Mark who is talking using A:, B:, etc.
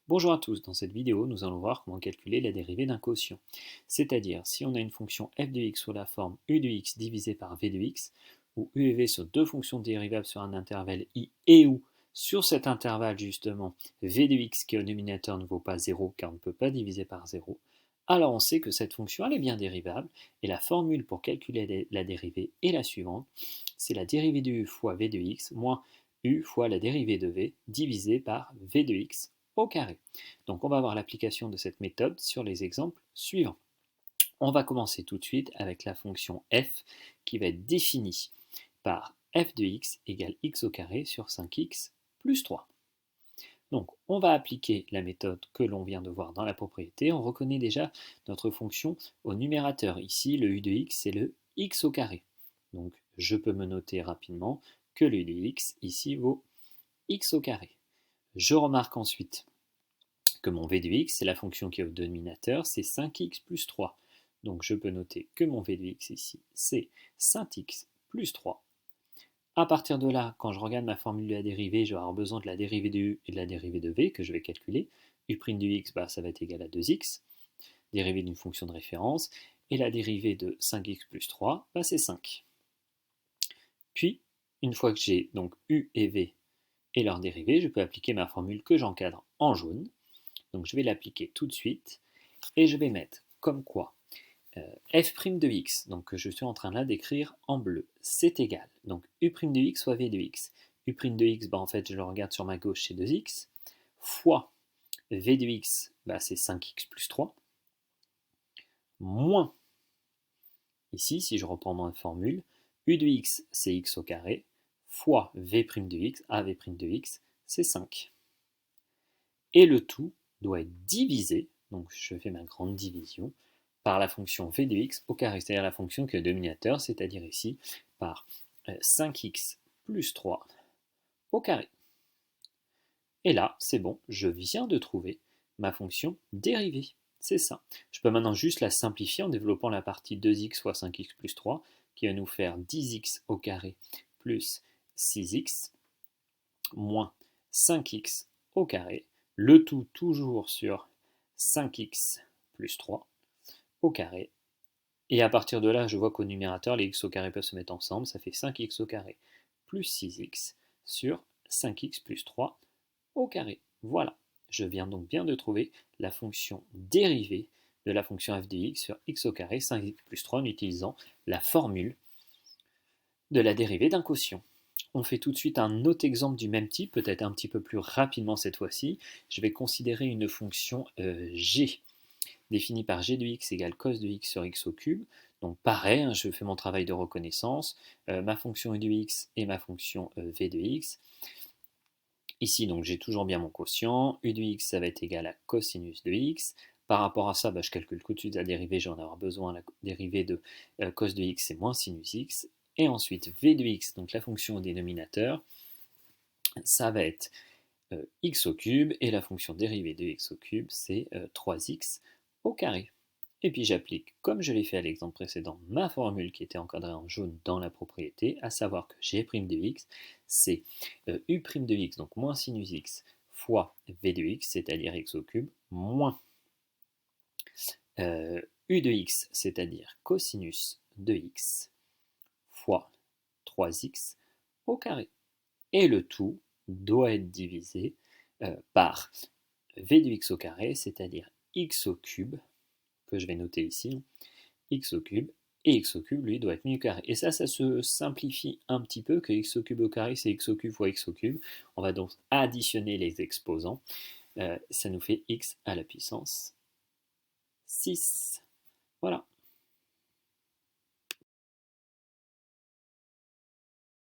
A: Bonjour à tous, dans cette vidéo, nous allons voir comment calculer la dérivée d'un quotient. C'est-à-dire, si on a une fonction f de x sous la forme u de x divisé par v de x, où u et v sont deux fonctions dérivables sur un intervalle i et où, sur cet intervalle justement, v de x qui est au dénominateur ne vaut pas 0 car on ne peut pas diviser par 0, alors on sait que cette fonction elle est bien dérivable, et la formule pour calculer la dérivée est la suivante, c'est la dérivée de u fois v de x moins u fois la dérivée de v divisé par v de x au carré. Donc on va voir l'application de cette méthode sur les exemples suivants. On va commencer tout de suite avec la fonction f qui va être définie par f de x égale x au carré sur 5x plus 3. Donc on va appliquer la méthode que l'on vient de voir dans la propriété. On reconnaît déjà notre fonction au numérateur. Ici, le u de x, c'est le x au carré. Donc je peux me noter rapidement que le u de x ici vaut x au carré. Je remarque ensuite que mon v de x, c'est la fonction qui est au dénominateur, c'est 5x plus 3. Donc je peux noter que mon v de x ici, c'est 5x plus 3. À partir de là, quand je regarde ma formule de la dérivée, je vais avoir besoin de la dérivée de u et de la dérivée de v que je vais calculer. U' de x, ça va être égal à 2x, dérivée d'une fonction de référence, et la dérivée de 5x plus 3, c'est 5. Puis, une fois que j'ai donc u et v et leur dérivée, je peux appliquer ma formule que j'encadre en jaune. Donc je vais l'appliquer tout de suite et je vais mettre comme quoi f' de x, donc que je suis en train là d'écrire en bleu, c'est égal. Donc u' de x fois v de x. U' de x, en fait je le regarde sur ma gauche, c'est 2x, fois v de x, c'est 5x plus 3, moins, ici si je reprends ma formule, u de x c'est x au carré, fois v' de x, v' de x, c'est 5. Et le tout doit être divisé, donc je fais ma grande division, par la fonction v de x au carré, c'est-à-dire la fonction qui est le dénominateur, c'est-à-dire ici par 5x plus 3 au carré. Et là, c'est bon, je viens de trouver ma fonction dérivée. C'est ça. Je peux maintenant juste la simplifier en développant la partie 2x fois 5x plus 3, qui va nous faire 10x au carré plus 6x, moins 5x au carré, le tout toujours sur 5x plus 3 au carré. Et à partir de là, je vois qu'au numérateur, les x au carré peuvent se mettre ensemble, ça fait 5x au carré plus 6x sur 5x plus 3 au carré. Voilà, je viens donc bien de trouver la fonction dérivée de la fonction f de x sur x au carré 5x plus 3 en utilisant la formule de la dérivée d'un quotient. On fait tout de suite un autre exemple du même type, peut-être un petit peu plus rapidement cette fois-ci. Je vais considérer une fonction g, définie par g de x égale cos de x sur x au cube. Donc pareil, je fais mon travail de reconnaissance, ma fonction u de x et ma fonction v de x. Ici, donc j'ai toujours bien mon quotient, u de x ça va être égal à cosinus de x. Par rapport à ça, je calcule tout de suite la dérivée, j'en avoir besoin, la dérivée de cos de x c'est moins sinus x. Et ensuite, v de x, donc la fonction au dénominateur, ça va être x au cube, et la fonction dérivée de x au cube, c'est 3x au carré. Et puis j'applique, comme je l'ai fait à l'exemple précédent, ma formule qui était encadrée en jaune dans la propriété, à savoir que g' de x, c'est u' de x, donc moins sinus x, fois v de x, c'est-à-dire x au cube, moins u de x, c'est-à-dire cosinus de x, fois 3x au carré. Et le tout doit être divisé par v de x au carré, c'est-à-dire x au cube, que je vais noter ici, x au cube, et x au cube, lui, doit être mis au carré. Et ça se simplifie un petit peu, que x au cube au carré, c'est x au cube fois x au cube. On va donc additionner les exposants. Ça nous fait x à la puissance 6.